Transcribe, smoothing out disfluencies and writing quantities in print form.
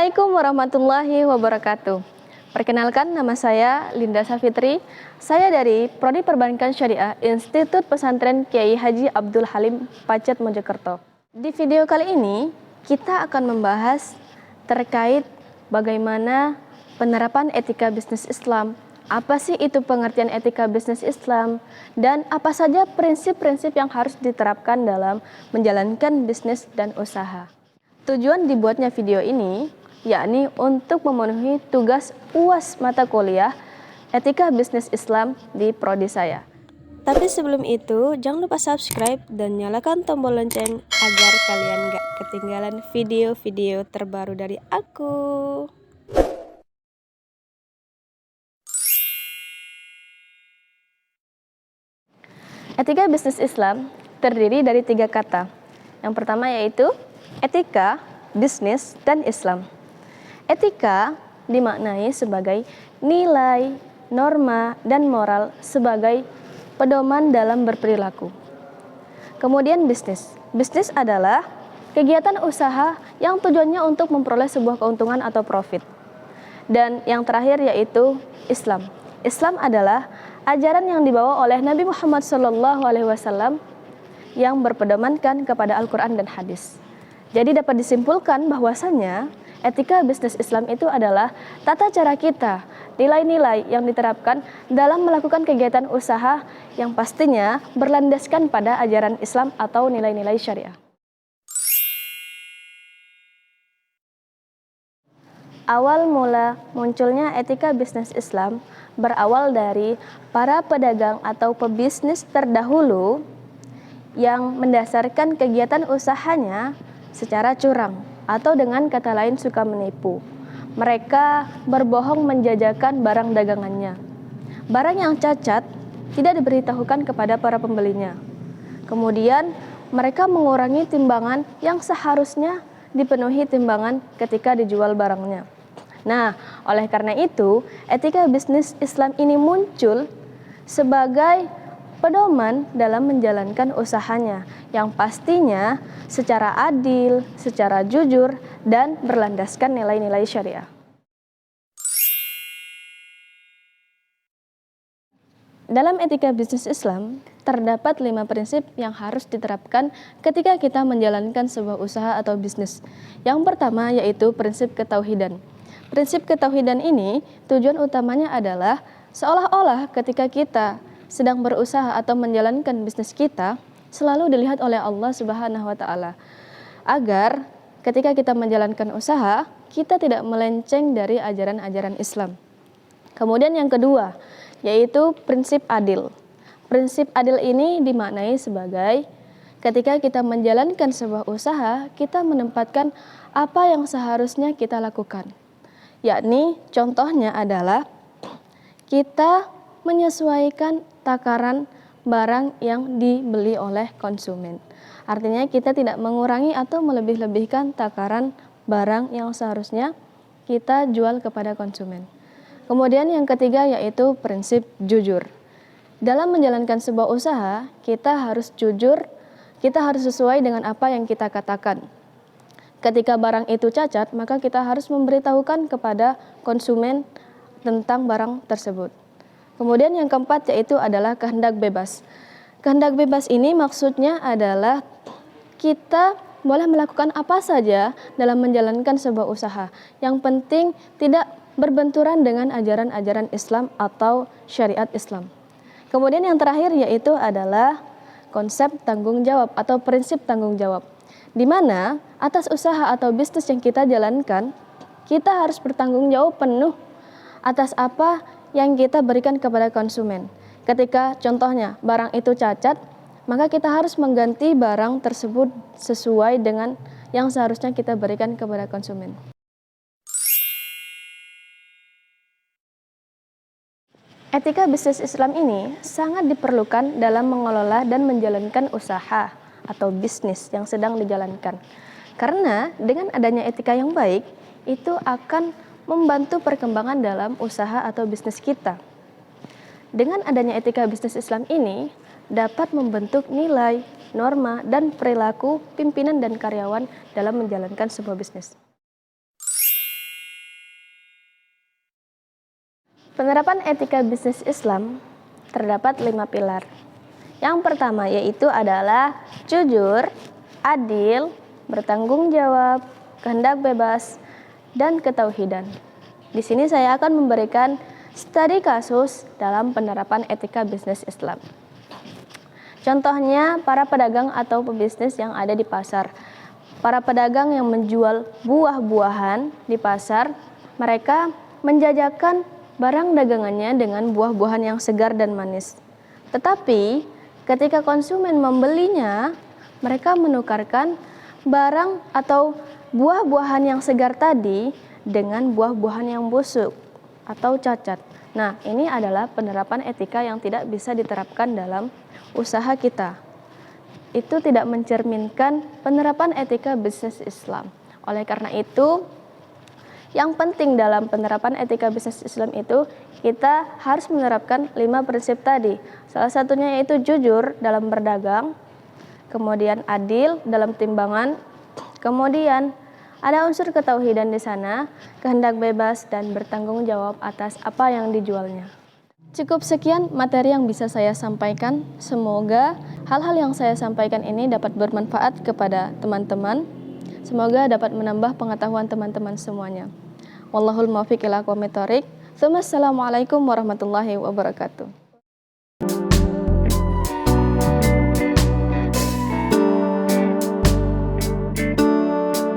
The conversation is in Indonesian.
Assalamualaikum warahmatullahi wabarakatuh. Perkenalkan, nama saya Linda Safitri. Saya dari Prodi Perbankan Syariah Institut Pesantren Kiai Haji Abdul Halim, Pacet, Mojokerto. Di video kali ini, kita akan membahas terkait bagaimana penerapan etika bisnis Islam. Apa sih itu pengertian etika bisnis Islam? Dan apa saja prinsip-prinsip yang harus diterapkan dalam menjalankan bisnis dan usaha? Tujuan dibuatnya video ini yakni untuk memenuhi tugas UAS mata kuliah Etika Bisnis Islam di prodi saya. Tapi sebelum itu, jangan lupa subscribe dan nyalakan tombol lonceng agar kalian gak ketinggalan video-video terbaru dari aku. Etika Bisnis Islam terdiri dari 3 kata. Yang pertama yaitu etika, bisnis, dan Islam. Etika dimaknai sebagai nilai, norma, dan moral sebagai pedoman dalam berperilaku. Kemudian bisnis. Bisnis adalah kegiatan usaha yang tujuannya untuk memperoleh sebuah keuntungan atau profit. Dan yang terakhir yaitu Islam. Islam adalah ajaran yang dibawa oleh Nabi Muhammad SAW yang berpedomankan kepada Al-Quran dan hadis. Jadi dapat disimpulkan bahwasanya etika bisnis Islam itu adalah tata cara kita, nilai-nilai yang diterapkan dalam melakukan kegiatan usaha yang pastinya berlandaskan pada ajaran Islam atau nilai-nilai syariah. Awal mula munculnya etika bisnis Islam berawal dari para pedagang atau pebisnis terdahulu yang mendasarkan kegiatan usahanya secara curang atau dengan kata lain suka menipu. Mereka berbohong menjajakan barang dagangannya. Barang yang cacat tidak diberitahukan kepada para pembelinya. Kemudian mereka mengurangi timbangan yang seharusnya dipenuhi timbangan ketika dijual barangnya. Nah, oleh karena itu, etika bisnis Islam ini muncul sebagai pedoman dalam menjalankan usahanya yang pastinya secara adil, secara jujur, dan berlandaskan nilai-nilai syariah. Dalam etika bisnis Islam, terdapat 5 prinsip yang harus diterapkan ketika kita menjalankan sebuah usaha atau bisnis. Yang pertama yaitu prinsip ketauhidan. Prinsip ketauhidan ini tujuan utamanya adalah seolah-olah ketika kita sedang berusaha atau menjalankan bisnis kita selalu dilihat oleh Allah Subhanahu wa taala. Agar ketika kita menjalankan usaha, kita tidak melenceng dari ajaran-ajaran Islam. Kemudian yang kedua, yaitu prinsip adil. Prinsip adil ini dimaknai sebagai ketika kita menjalankan sebuah usaha, kita menempatkan apa yang seharusnya kita lakukan. Yakni contohnya adalah kita menyesuaikan takaran barang yang dibeli oleh konsumen. Artinya kita tidak mengurangi atau melebih-lebihkan takaran barang yang seharusnya kita jual kepada konsumen. Kemudian yang ketiga yaitu prinsip jujur. Dalam menjalankan sebuah usaha, kita harus jujur, kita harus sesuai dengan apa yang kita katakan. Ketika barang itu cacat, maka kita harus memberitahukan kepada konsumen tentang barang tersebut. Kemudian yang keempat yaitu adalah kehendak bebas. Kehendak bebas ini maksudnya adalah kita boleh melakukan apa saja dalam menjalankan sebuah usaha. Yang penting tidak berbenturan dengan ajaran-ajaran Islam atau syariat Islam. Kemudian yang terakhir yaitu adalah konsep tanggung jawab atau prinsip tanggung jawab. Di mana atas usaha atau bisnis yang kita jalankan, kita harus bertanggung jawab penuh atas apa yang kita berikan kepada konsumen. Ketika contohnya barang itu cacat, maka kita harus mengganti barang tersebut sesuai dengan yang seharusnya kita berikan kepada konsumen. Etika bisnis Islam ini sangat diperlukan dalam mengelola dan menjalankan usaha atau bisnis yang sedang dijalankan. Karena dengan adanya etika yang baik, itu akan membantu perkembangan dalam usaha atau bisnis kita. Dengan adanya etika bisnis Islam ini, dapat membentuk nilai, norma, dan perilaku pimpinan dan karyawan dalam menjalankan sebuah bisnis. Penerapan etika bisnis Islam terdapat 5 pilar. Yang pertama yaitu adalah jujur, adil, bertanggung jawab, kehendak bebas, dan ketauhidan. Di sini saya akan memberikan studi kasus dalam penerapan etika bisnis Islam. Contohnya para pedagang atau pebisnis yang ada di pasar. Para pedagang yang menjual buah-buahan di pasar, mereka menjajakan barang dagangannya dengan buah-buahan yang segar dan manis. Tetapi ketika konsumen membelinya, mereka menukarkan barang atau buah-buahan yang segar tadi dengan buah-buahan yang busuk atau cacat. Nah, ini adalah penerapan etika yang tidak bisa diterapkan dalam usaha kita. Itu tidak mencerminkan penerapan etika bisnis Islam. Oleh karena itu, yang penting dalam penerapan etika bisnis Islam itu kita harus menerapkan 5 prinsip tadi. Salah satunya yaitu jujur dalam berdagang, kemudian adil dalam timbangan, kemudian ada unsur ketauhidan di sana, kehendak bebas dan bertanggung jawab atas apa yang dijualnya. Cukup sekian materi yang bisa saya sampaikan. Semoga hal-hal yang saya sampaikan ini dapat bermanfaat kepada teman-teman. Semoga dapat menambah pengetahuan teman-teman semuanya. Wallahul muwaffiq ila aqwamit thoriq. Assalamualaikum warahmatullahi wabarakatuh.